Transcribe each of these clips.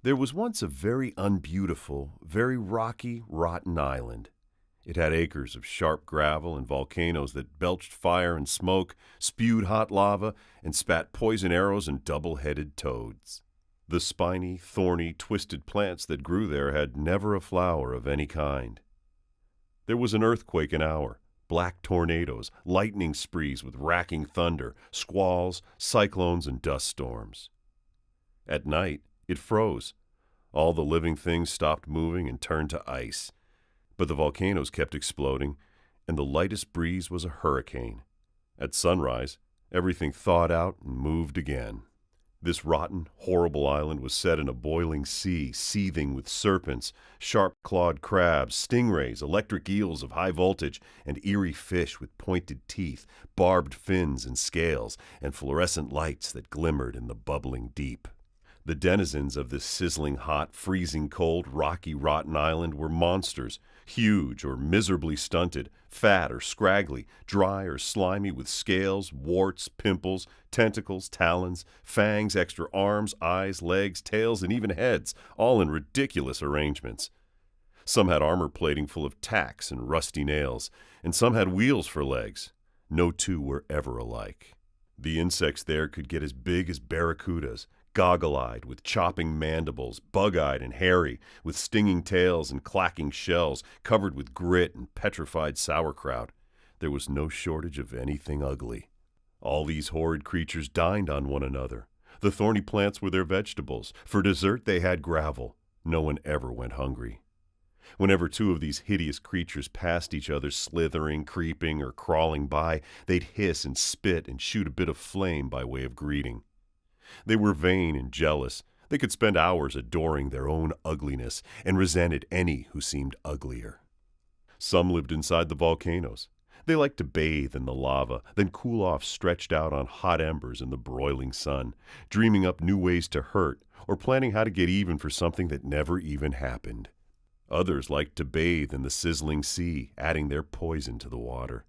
There was once a very unbeautiful, very rocky, rotten island. It had acres of sharp gravel and volcanoes that belched fire and smoke, spewed hot lava, and spat poison arrows and double-headed toads. The spiny, thorny, twisted plants that grew there had never a flower of any kind. There was an earthquake an hour, black tornadoes, lightning sprees with racking thunder, squalls, cyclones, and dust storms. At night, it froze. All the living things stopped moving and turned to ice. But the volcanoes kept exploding, and the lightest breeze was a hurricane. At sunrise, everything thawed out and moved again. This rotten, horrible island was set in a boiling sea, seething with serpents, sharp-clawed crabs, stingrays, electric eels of high voltage, and eerie fish with pointed teeth, barbed fins and scales, and fluorescent lights that glimmered in the bubbling deep. The denizens of this sizzling hot, freezing cold, rocky, rotten island were monsters, huge or miserably stunted, fat or scraggly, dry or slimy with scales, warts, pimples, tentacles, talons, fangs, extra arms, eyes, legs, tails, and even heads, all in ridiculous arrangements. Some had armor plating full of tacks and rusty nails, and some had wheels for legs. No two were ever alike. The insects there could get as big as barracudas, goggle-eyed, with chopping mandibles, bug-eyed and hairy, with stinging tails and clacking shells, covered with grit and petrified sauerkraut. There was no shortage of anything ugly. All these horrid creatures dined on one another. The thorny plants were their vegetables. For dessert they had gravel. No one ever went hungry. Whenever two of these hideous creatures passed each other slithering, creeping, or crawling by, they'd hiss and spit and shoot a bit of flame by way of greeting. They were vain and jealous. They could spend hours adoring their own ugliness and resented any who seemed uglier. Some lived inside the volcanoes. They liked to bathe in the lava, then cool off stretched out on hot embers in the broiling sun, dreaming up new ways to hurt or planning how to get even for something that never even happened. Others liked to bathe in the sizzling sea, adding their poison to the water.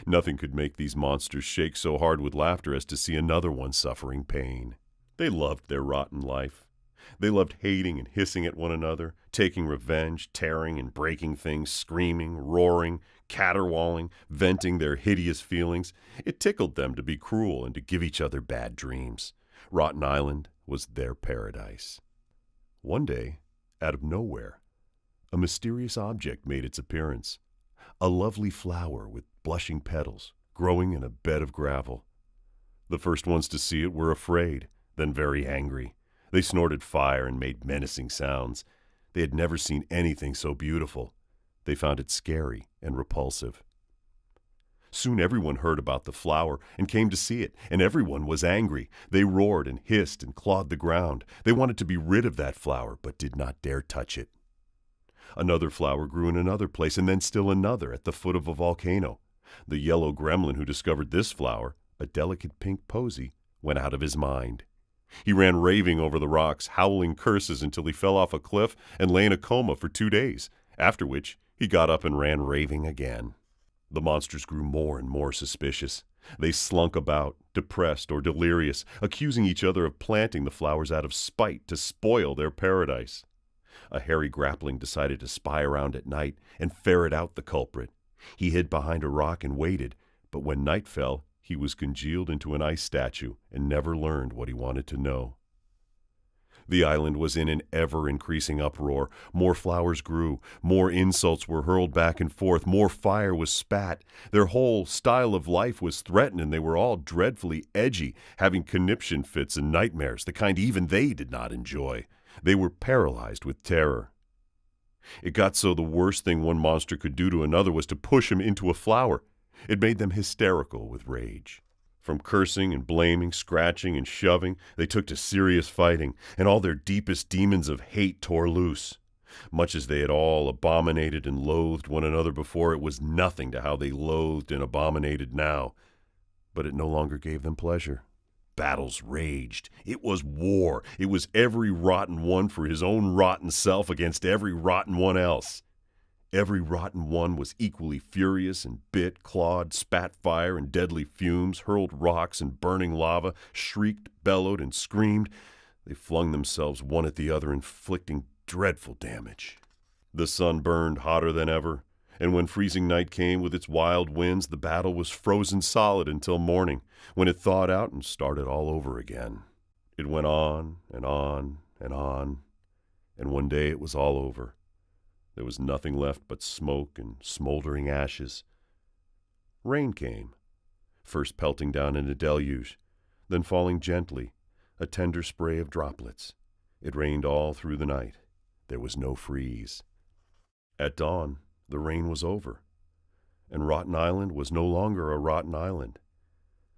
Nothing could make these monsters shake so hard with laughter as to see another one suffering pain. They loved their rotten life. They loved hating and hissing at one another, taking revenge, tearing and breaking things, screaming, roaring, caterwauling, venting their hideous feelings. It tickled them to be cruel and to give each other bad dreams. Rotten Island was their paradise. One day, out of nowhere, a mysterious object made its appearance. A lovely flower with blushing petals, growing in a bed of gravel. The first ones to see it were afraid, then very angry. They snorted fire and made menacing sounds. They had never seen anything so beautiful. They found it scary and repulsive. Soon everyone heard about the flower and came to see it, and everyone was angry. They roared and hissed and clawed the ground. They wanted to be rid of that flower, but did not dare touch it. Another flower grew in another place, and then still another at the foot of a volcano. The yellow gremlin who discovered this flower, a delicate pink posy, went out of his mind. He ran raving over the rocks, howling curses until he fell off a cliff and lay in a coma for 2 days, after which he got up and ran raving again. The monsters grew more and more suspicious. They slunk about, depressed or delirious, accusing each other of planting the flowers out of spite to spoil their paradise. A hairy grappling decided to spy around at night and ferret out the culprit. He hid behind a rock and waited, but when night fell, he was congealed into an ice statue and never learned what he wanted to know. The island was in an ever-increasing uproar. More flowers grew, more insults were hurled back and forth, more fire was spat. Their whole style of life was threatened, and they were all dreadfully edgy, having conniption fits and nightmares, the kind even they did not enjoy. They were paralyzed with terror. It got so the worst thing one monster could do to another was to push him into a flower. It made them hysterical with rage. From cursing and blaming, scratching and shoving, they took to serious fighting, and all their deepest demons of hate tore loose. Much as they had all abominated and loathed one another before, it was nothing to how they loathed and abominated now. But it no longer gave them pleasure. Battles raged. It was war. It was every rotten one for his own rotten self against every rotten one else. Every rotten one was equally furious and bit, clawed, spat fire and deadly fumes, hurled rocks and burning lava, shrieked, bellowed, and screamed. They flung themselves one at the other, inflicting dreadful damage. The sun burned hotter than ever, and when freezing night came with its wild winds, the battle was frozen solid until morning, when it thawed out and started all over again. It went on and on and on, and one day it was all over. There was nothing left but smoke and smoldering ashes. Rain came, first pelting down in a deluge, then falling gently, a tender spray of droplets. It rained all through the night. There was no freeze. At dawn, the rain was over, and Rotten Island was no longer a rotten island.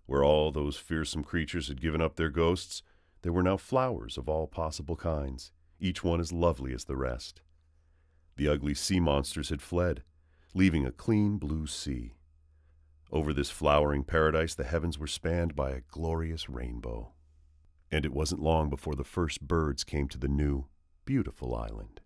Where all those fearsome creatures had given up their ghosts, there were now flowers of all possible kinds, each one as lovely as the rest. The ugly sea monsters had fled, leaving a clean blue sea. Over this flowering paradise the heavens were spanned by a glorious rainbow. And it wasn't long before the first birds came to the new, beautiful island.